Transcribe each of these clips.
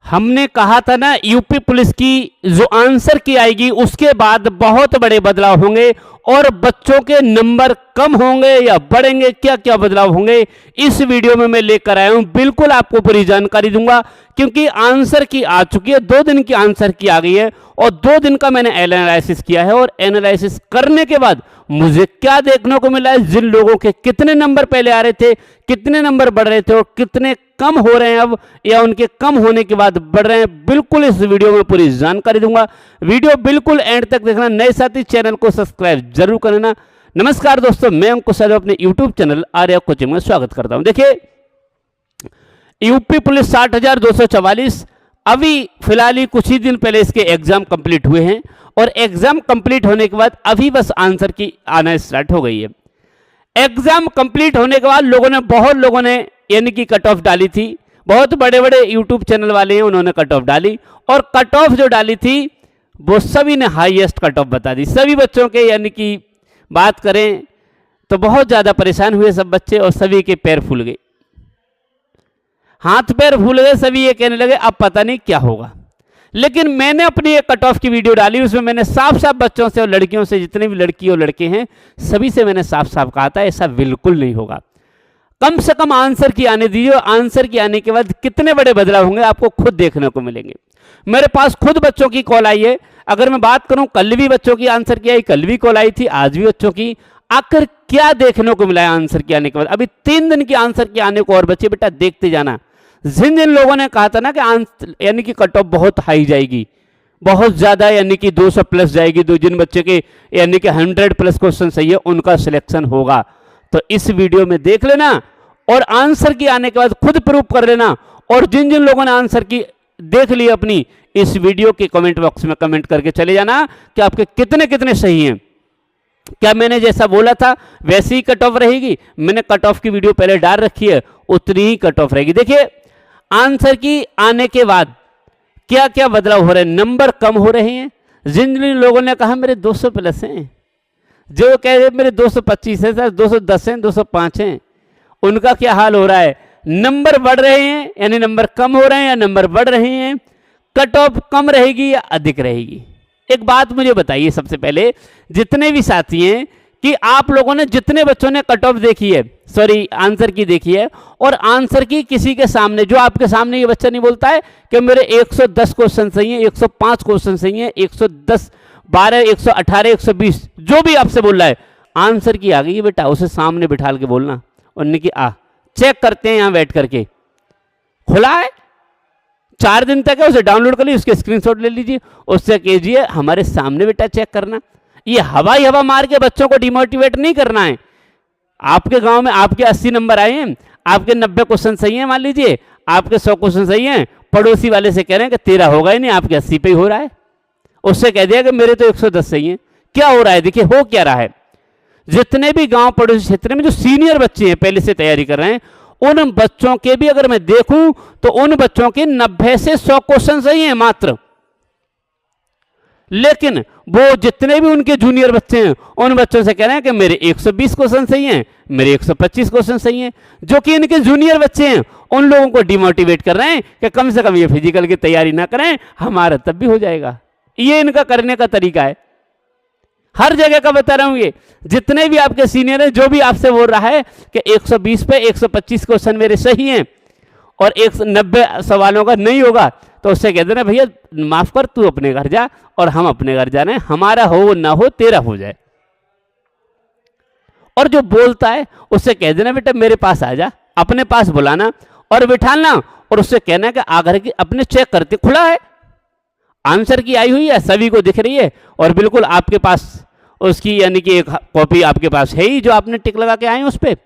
हमने कहा था ना यूपी पुलिस की जो आंसर की आएगी उसके बाद बहुत बड़े बदलाव होंगे और बच्चों के नंबर कम होंगे या बढ़ेंगे, क्या क्या बदलाव होंगे इस वीडियो में मैं लेकर आया हूं। बिल्कुल आपको पूरी जानकारी दूंगा क्योंकि आंसर की आ चुकी है, 2 दिन की आंसर की आ गई है और 2 दिन का मैंने एनालिसिस किया है और एनालिसिस करने के बाद मुझे क्या देखने को मिला है, जिन लोगों के कितने नंबर पहले आ रहे थे, कितने नंबर बढ़ रहे थे और कितने कम हो रहे हैं अब या उनके कम होने के बाद बढ़ रहे हैं, बिल्कुल इस वीडियो में पूरी जानकारी दूंगा। वीडियो बिल्कुल एंड तक देखना। नए साथी चैनल को सब्सक्राइब जरूर करना। नमस्कार दोस्तों, मैं अंकुश यादव अपने यूट्यूब चैनल आर्या कोचिंग में स्वागत करता हूं। देखिए, यूपी पुलिस 60,244 अभी फिलहाल ही कुछ ही दिन पहले इसके एग्जाम कंप्लीट हुए हैं और एग्जाम कंप्लीट होने के बाद अभी बस आंसर की आना स्टार्ट हो गई है। एग्जाम कंप्लीट होने के बाद बहुत लोगों ने यानी कि कट ऑफ डाली थी। बहुत बड़े बड़े यूट्यूब चैनल वाले हैं, उन्होंने कट ऑफ डाली और कट ऑफ जो डाली थी वो सभी ने हाईएस्ट कट ऑफ बता दी। सभी बच्चों के यानी कि बात करें तो बहुत ज़्यादा परेशान हुए सब बच्चे और सभी के पैर फूल गए, हाथ पैर फूल गए। सभी ये कहने लगे अब पता नहीं क्या होगा। लेकिन मैंने अपनी एक कट ऑफ की वीडियो डाली, उसमें मैंने साफ साफ बच्चों से और लड़कियों से, जितने भी लड़की और लड़के हैं सभी से मैंने साफ साफ कहा था ऐसा बिल्कुल नहीं होगा। कम से कम आंसर की आने दीजिए और आंसर की आने के बाद कितने बड़े बदलाव होंगे आपको खुद देखने को मिलेंगे। मेरे पास खुद बच्चों की कॉल आई है। अगर मैं बात करूं, कल भी बच्चों की आंसर की आई, कल भी कॉल आई थी, आज भी बच्चों की। आखिर क्या देखने को मिला है आंसर की आने के बाद? अभी 3 दिन की आंसर की आने को और बच्चे बेटा देखते जाना। जिन जिन लोगों ने कहा था ना कि आंसर यानी कि कट ऑफ बहुत हाई जाएगी, बहुत ज्यादा यानी कि 200 प्लस जाएगी, जिन बच्चे के यानी कि 100 प्लस क्वेश्चन सही है उनका सिलेक्शन होगा, तो इस वीडियो में देख लेना और आंसर की आने के बाद खुद प्रूव कर लेना। और जिन जिन लोगों ने आंसर की देख ली अपनी, इस वीडियो के कमेंट बॉक्स में कमेंट करके चले जाना कि आपके कितने कितने सही हैं। क्या मैंने जैसा बोला था वैसे ही कट ऑफ रहेगी? मैंने कट ऑफ की वीडियो पहले डाल रखी है, उतनी ही कट ऑफ रहेगी। देखिए, आंसर की आने के बाद क्या क्या बदलाव हो रहे हैं। नंबर कम हो रहे हैं। जिन जिन लोगों ने कहा मेरे 200 प्लस हैं, जो कह रहे मेरे 225 है सर, 210 हैं, 205 हैं, उनका क्या हाल हो रहा है? नंबर बढ़ रहे हैं यानी नंबर कम हो रहे हैं या नंबर बढ़ रहे हैं? कट ऑफ कम रहेगी या अधिक रहेगी? एक बात मुझे बताइए सबसे पहले, जितने भी साथी हैं, कि आप लोगों ने जितने बच्चों ने कट ऑफ देखी है, सॉरी आंसर की देखी है, और आंसर की किसी के सामने, जो आपके सामने ये बच्चा नहीं बोलता है कि मेरे 110 क्वेश्चन सही है, 105 क्वेश्चन सही है, 110, 12, 118, 120, जो भी आपसे बोल रहा है आंसर की आ गई है बेटा, उसे सामने बिठाल के बोलना उन्हें कि आ चेक करते हैं, यहां बैठ करके खुला है 4 दिन तक है, उसे डाउनलोड कर लीजिए, उसके स्क्रीनशॉट ले लीजिए, उससे कीजिए हमारे सामने बेटा चेक करना। ये हवा मार के बच्चों को डिमोटिवेट नहीं करना है। आपके गांव में आपके 80 नंबर आए हैं, आपके 90 क्वेश्चन सही हैं, मान लीजिए आपके 100 क्वेश्चन सही हैं, पड़ोसी वाले से कह रहे हैं कि तेरा होगा ही नहीं, आपके 80 पे ही हो रहा है, उससे कह दिया कि मेरे तो 110 सही है। क्या हो रहा है? देखिए हो क्या रहा है, जितने भी गांव पड़ोसी क्षेत्र में जो सीनियर बच्चे हैं पहले से तैयारी कर रहे हैं, उन बच्चों के भी अगर मैं देखूं तो उन बच्चों के 90 से 100 क्वेश्चन सही हैं मात्र। लेकिन वो जितने भी उनके जूनियर बच्चे हैं उन बच्चों से कह रहे हैं कि मेरे 120 क्वेश्चन सही हैं, मेरे 125 क्वेश्चन सही हैं। जो कि इनके जूनियर बच्चे हैं उन लोगों को डिमोटिवेट कर रहे हैं कि कम से कम ये फिजिकल की तैयारी ना करें, हमारा तब भी हो जाएगा। ये इनका करने का तरीका है। हर जगह का बता रहा हूं, ये जितने भी आपके सीनियर हैं, जो भी आपसे बोल रहा है कि 120 पे 125 क्वेश्चन मेरे सही हैं और 190 सवालों का नहीं होगा, तो उससे कह देना भैया माफ कर, तू अपने घर जा और हम अपने घर जा रहे हैं, हमारा हो ना हो तेरा हो जाए। और जो बोलता है उससे कह देना बेटा मेरे पास आ जा, अपने पास बुलाना और बिठाना और उससे कहना कि आकर के अपने चेक करते, खुला है आंसर की आई हुई है, सभी को दिख रही है और बिल्कुल आपके पास उसकी यानी कि एक कॉपी आपके पास है ही, जो आपने टिक लगा के आए हैं उस पर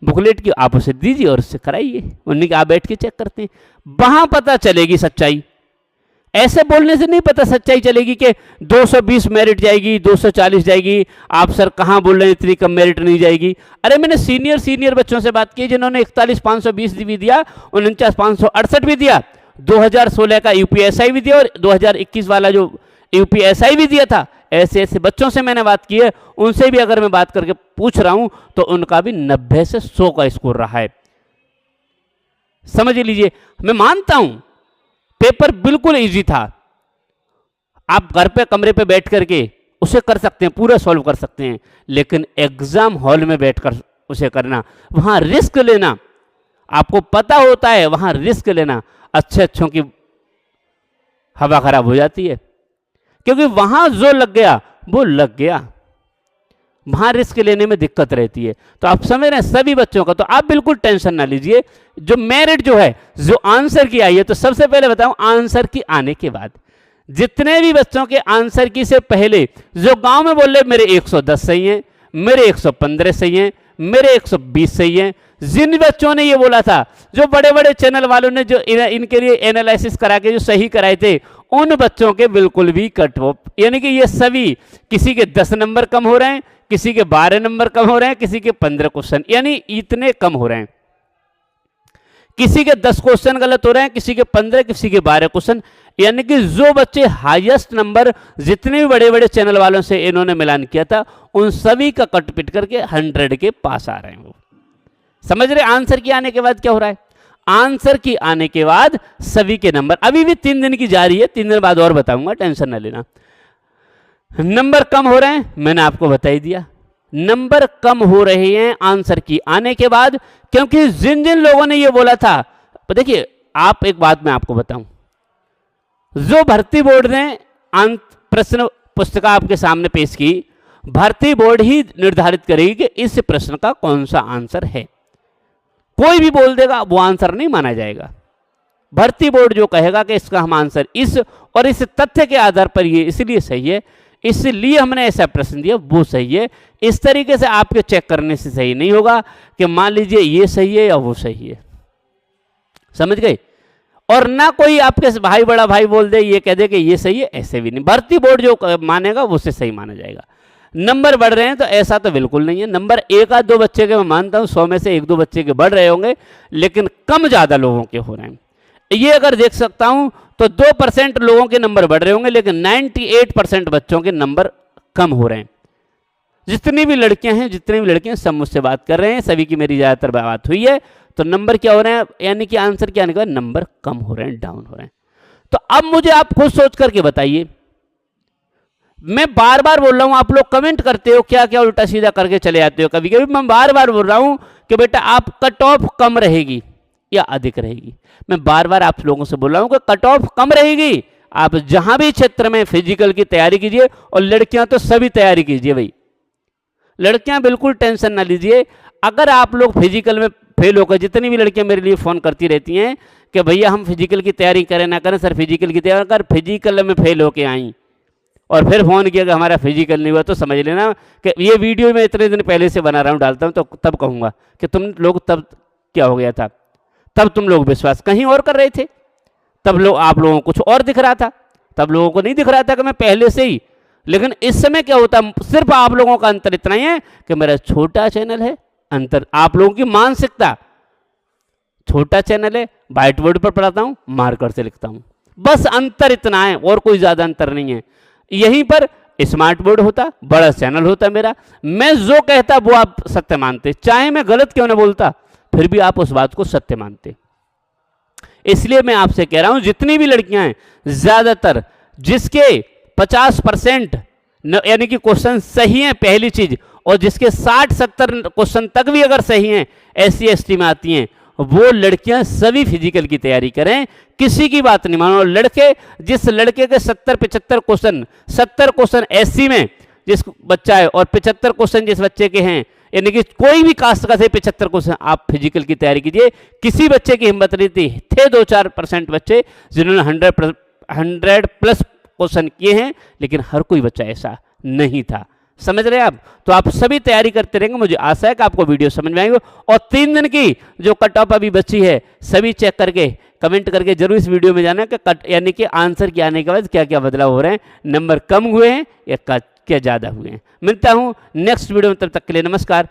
बुकलेट की, आप उसे दीजिए और उससे कराइए। उन्हीं के आप बैठ के चेक करते हैं, वहां पता चलेगी सच्चाई। ऐसे बोलने से नहीं पता सच्चाई चलेगी कि 220 मेरिट जाएगी, 240 जाएगी, आप सर कहां बोल रहे हैं इतनी कम मेरिट नहीं जाएगी। अरे मैंने सीनियर बच्चों से बात की जिन्होंने 41,520 भी दिया, 49,568 भी दिया, 2016 का यूपीएसआई भी दिया और 2021 वाला जो यूपीएसआई भी दिया था। ऐसे ऐसे बच्चों से मैंने बात की है, उनसे भी अगर मैं बात करके पूछ रहा हूं तो उनका भी 90 से 100 का स्कोर रहा है। समझ लीजिए, मैं मानता हूं पेपर बिल्कुल इजी था, आप घर पे कमरे पे बैठ करके उसे कर सकते हैं, पूरा सॉल्व कर सकते हैं। लेकिन एग्जाम हॉल में बैठकर उसे करना, वहां रिस्क लेना, आपको पता होता है वहां रिस्क लेना, अच्छों की हवा खराब हो जाती है, क्योंकि वहां जो लग गया वो लग गया, वहां रिस्क लेने में दिक्कत रहती है। तो आप समझ रहे हैं सभी बच्चों का, तो आप बिल्कुल टेंशन ना लीजिए। जो मेरिट जो है, जो आंसर की आई है, तो सबसे पहले बताऊं आंसर की आने के बाद जितने भी बच्चों के आंसर की से पहले जो गांव में बोल रहे मेरे 110 सही हैं, मेरे 115 सही हैं, मेरे 120 सही हैं, जिन बच्चों ने ये बोला था, जो बड़े बड़े चैनल वालों ने जो इनके लिए एनालिसिस करा के जो सही कराए थे, उन बच्चों के बिल्कुल भी कट ऑफ, यानी कि ये सभी किसी के 10 नंबर कम हो रहे हैं, किसी के 12 नंबर कम हो रहे हैं, किसी के 15 क्वेश्चन, यानी इतने कम हो रहे हैं। किसी के 10 क्वेश्चन गलत हो रहे हैं, किसी के 15, किसी के 12 क्वेश्चन, यानी कि जो बच्चे हाईएस्ट नंबर जितने भी बड़े बड़े चैनल वालों से इन्होंने मिलान किया था, उन सभी का कट पिट करके 100 के पास आ रहे हैं। वो समझ रहे आंसर की आने के बाद क्या हो रहा है। आंसर की आने के बाद सभी के नंबर, अभी भी 3 दिन की जारी है, 3 दिन बाद और बताऊंगा, टेंशन ना लेना। नंबर कम हो रहे हैं, मैंने आपको बता ही दिया, नंबर कम हो रहे हैं आंसर की आने के बाद, क्योंकि जिन जिन लोगों ने ये बोला था, देखिए आप एक बात मैं आपको बताऊं, जो भर्ती बोर्ड ने प्रश्न पुस्तिका आपके सामने पेश की, भर्ती बोर्ड ही निर्धारित करेगी कि इस प्रश्न का कौन सा आंसर है। कोई भी बोल देगा वो आंसर नहीं माना जाएगा। भर्ती बोर्ड जो कहेगा कि इसका हम आंसर इस और इस तथ्य के आधार पर ये इसलिए सही है, इसलिए हमने ऐसा प्रश्न दिया, वो सही है, इस तरीके से आपके चेक करने से सही नहीं होगा कि मान लीजिए ये सही है या वो सही है। समझ गए। और ना कोई आपके भाई बड़ा भाई बोल दे, ये कह दे कि ये सही है, ऐसे भी नहीं। भर्ती बोर्ड जो मानेगा वो उससे सही माना जाएगा। नंबर बढ़ रहे हैं तो ऐसा तो बिल्कुल नहीं है। नंबर 1-2 बच्चे के मैं मानता हूं, 100 में से 1-2 बच्चे के बढ़ रहे होंगे, लेकिन कम ज्यादा लोगों के हो रहे हैं। ये अगर देख सकता हूं तो 2% लोगों के नंबर बढ़ रहे होंगे, लेकिन 98% बच्चों के नंबर कम हो रहे हैं। जितनी भी लड़कियां हैं, जितनी भी लड़कियां सब मुझसे बात कर रहे हैं, सभी की मेरी ज्यादातर बात हुई है, तो नंबर क्या हो रहे हैं, यानी कि आंसर क्या आने के बाद नंबर कम हो रहे हैं, डाउन हो रहे हैं। तो अब मुझे आप खुद सोच करके बताइए, मैं बार बार बोल रहा हूं, आप लोग कमेंट करते हो क्या क्या उल्टा सीधा करके चले जाते हो, कभी कभी मैं बार बार बोल रहा हूं कि बेटा आप कट ऑफ कम रहेगी या अधिक रहेगी। मैं बार बार आप लोगों से बोल रहा हूं कि कट ऑफ कम रहेगी, आप जहां भी क्षेत्र में फिजिकल की तैयारी कीजिए, और लड़कियां तो सभी तैयारी कीजिए भाई, लड़कियां बिल्कुल टेंशन ना लीजिए। अगर आप लोग फिजिकल में फेल होकर, जितनी भी लड़कियां मेरे लिए फोन करती रहती हैं कि भैया हम फिजिकल की तैयारी करें ना करें, सर फिजिकल की तैयारी, अगर फिजिकल में फेल होके आई और फिर फोन किया कि हमारा फिजिकल नहीं हुआ, तो समझ लेना कि ये वीडियो मैं इतने दिन पहले से बना रहा हूँ, डालता हूँ, तो तब कहूँगा कि तुम लोग तब क्या हो गया था, तब तुम लोग विश्वास कहीं और कर रहे थे, तब लोग आप लोगों को कुछ और दिख रहा था, तब लोगों को नहीं दिख रहा था कि मैं पहले से ही। लेकिन इस समय क्या होता, सिर्फ आप लोगों का अंतर इतना ही है कि मेरा छोटा चैनल है, अंतर आप लोगों की मानसिकता, छोटा चैनल है, व्हाइट बोर्ड पर पढ़ाता हूं, मार्कर से लिखता हूं, बस अंतर इतना है, और कोई ज्यादा अंतर नहीं है। यहीं पर स्मार्ट बोर्ड होता, बड़ा चैनल होता मेरा, मैं जो कहता वो आप सत्य मानते, चाहे मैं गलत क्यों ना बोलता, फिर भी आप उस बात को सत्य मानते। इसलिए मैं आपसे कह रहा हूं, जितनी भी लड़कियां हैं, ज्यादातर जिसके 50% यानी कि क्वेश्चन सही हैं पहली चीज, और जिसके 60-70 क्वेश्चन तक भी अगर सही हैं, SC/ST में आती हैं, वो लड़कियां सभी फिजिकल की तैयारी करें, किसी की बात नहीं मानो। लड़के, जिस लड़के के 70-75 क्वेश्चन, 70 क्वेश्चन SC में जिस बच्चा है और 75 क्वेश्चन जिस बच्चे के हैं, यानी कि कोई भी कास्ट का से 75 क्वेश्चन, आप फिजिकल की तैयारी कीजिए। किसी बच्चे की हिम्मत नहीं थी, थे 2-4% बच्चे जिन्होंने 100+ क्वेश्चन किए हैं, लेकिन हर कोई बच्चा ऐसा नहीं था। समझ रहे हैं आप। तो आप सभी तैयारी करते रहेंगे, मुझे आशा है कि आपको वीडियो समझ में आएगी। और 3 दिन की जो कट ऑफ अभी बची है, सभी चेक करके कमेंट करके जरूर इस वीडियो में जाना कि कट यानी कि आंसर के आने के बाद क्या क्या बदलाव हो रहे हैं, नंबर कम हुए हैं या क्या ज़्यादा हुए हैं। मिलता हूं नेक्स्ट वीडियो में, तब तक के लिए नमस्कार।